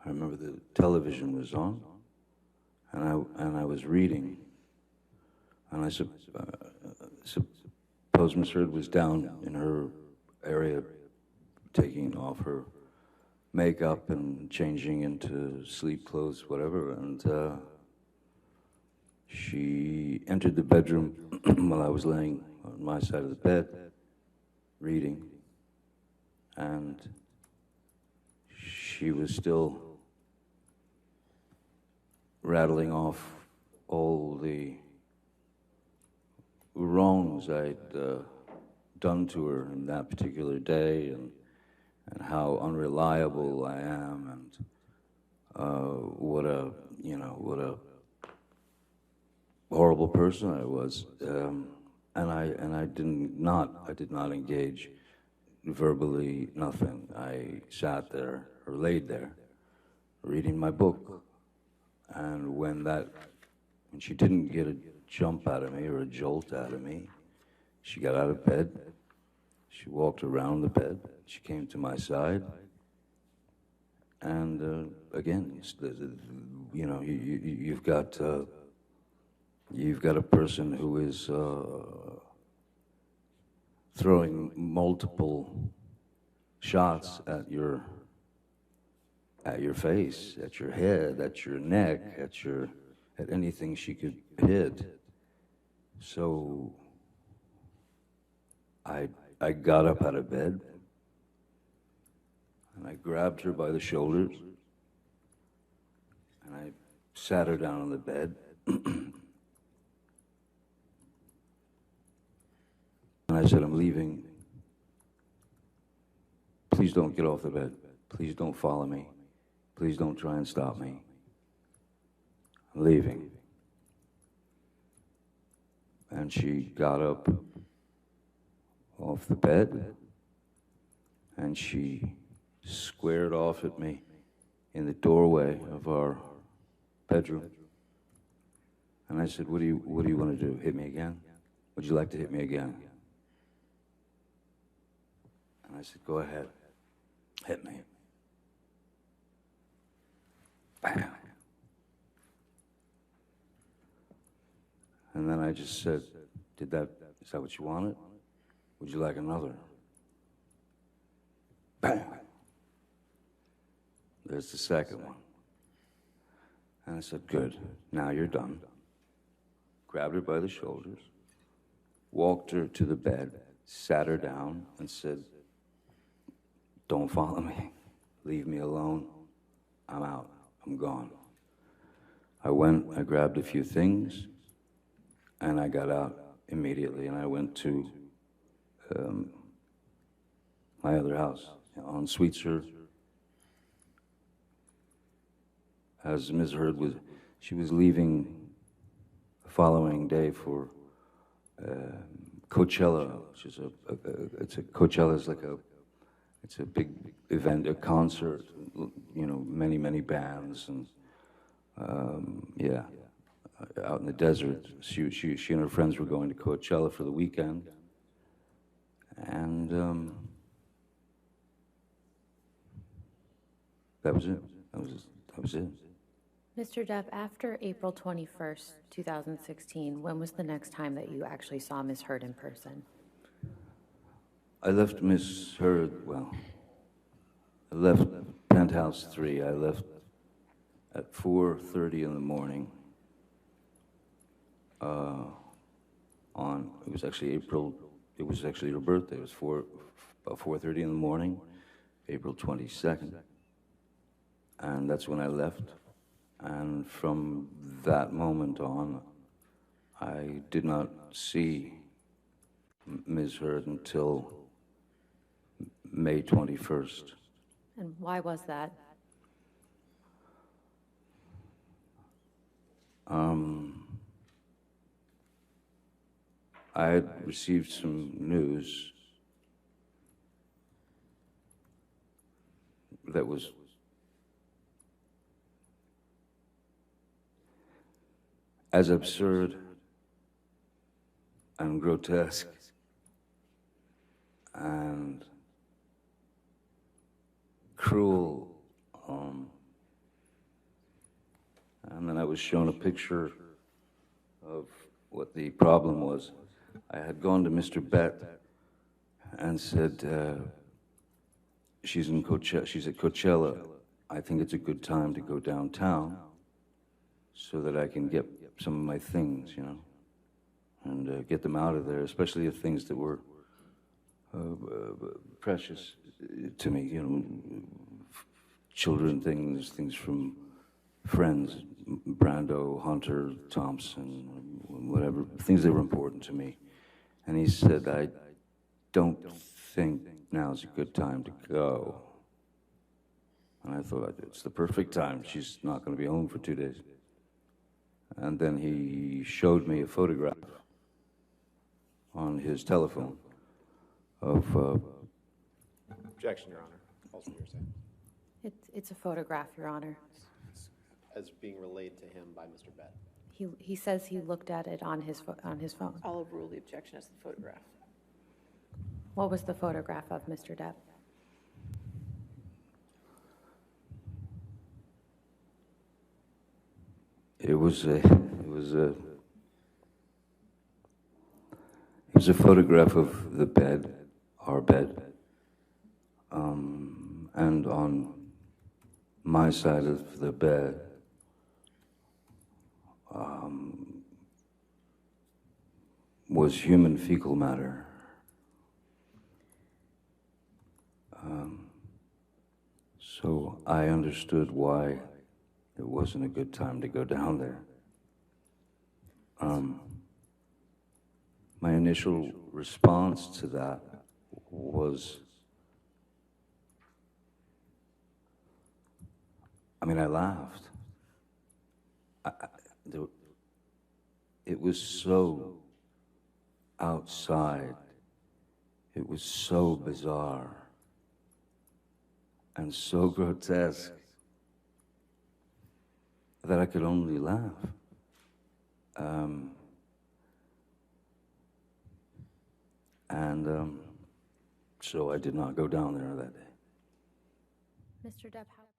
I remember the television was on, and I was reading, and I suppose Miss Heard was down in her area taking off her makeup and changing into sleep clothes, whatever, and she entered the bedroom while I was laying on my side of the bed, reading, and she was still rattling off all the wrongs I'd done to her in that particular day, and how unreliable I am, and what a horrible person I was, and I did not engage verbally, nothing. I sat there or laid there, reading my book, and when she didn't get a jump out of me or a jolt out of me, she got out of bed. She walked around the bed. She came to my side, and again, you've got a person who is throwing multiple shots at your face, at your head, at your neck, at anything she could hit. So I got up out of bed, and I grabbed her by the shoulders, and I sat her down on the bed. And I said, I'm leaving. Please don't get off the bed. Please don't follow me. Please don't try and stop me. I'm leaving. And she got up off the bed, and she squared off at me in the doorway of our bedroom. And I said, what do you want to do? Hit me again? Would you like to hit me again? And I said, go ahead, hit me. Bam. And then I just said, is that what you wanted? Would you like another? Bam. There's the second one. And I said, good, now you're done. Grabbed her by the shoulders, walked her to the bed, sat her down, and said, don't follow me. Leave me alone. I'm out. I'm gone. I went, I grabbed a few things, and I got out immediately, and I went to my other house on Sweetser. As Ms. Heard she was leaving the following day for Coachella, which is Coachella is like it's a big event, a concert, many bands, and out in the desert. She and her friends were going to Coachella for the weekend, and that was it. That was it. Mr. Depp, after April 21st, 2016, when was the next time that you actually saw Ms. Heard in person? I left Miss Heard, I left Penthouse 3. I left at 4:30 in the morning. It was actually her birthday. It was about 4:30 in the morning, April 22nd. And that's when I left. And from that moment on, I did not see Ms. Heard until May 21st. And why was that? I had received some news that was as absurd and grotesque and cruel And then I was shown a picture of what the problem was. I had gone to Mr. Bett and said, she's at Coachella. I think it's a good time to go downtown so that I can get some of my things, you know, and get them out of there, especially the things that were precious to me, you know, children things, things from friends, Brando, Hunter, Thompson, whatever, things that were important to me. And he said, I don't think now's a good time to go. And I thought, it's the perfect time. She's not going to be home for 2 days. And then he showed me a photograph on his telephone of... Objection, Your Honor. Also, you're saying. It's a photograph, Your Honor. As being relayed to him by Mr. Bett. He says he looked at it on his phone. I'll overrule the objection as the photograph. What was the photograph of Mr. Depp? It was a photograph of the bed, our bed, and on my side of the bed was human fecal matter. So I understood why it wasn't a good time to go down there. My initial response to that was, I laughed. It was so outside. It was so bizarre and so grotesque that I could only laugh. So I did not go down there that day. Mr. Depp, how...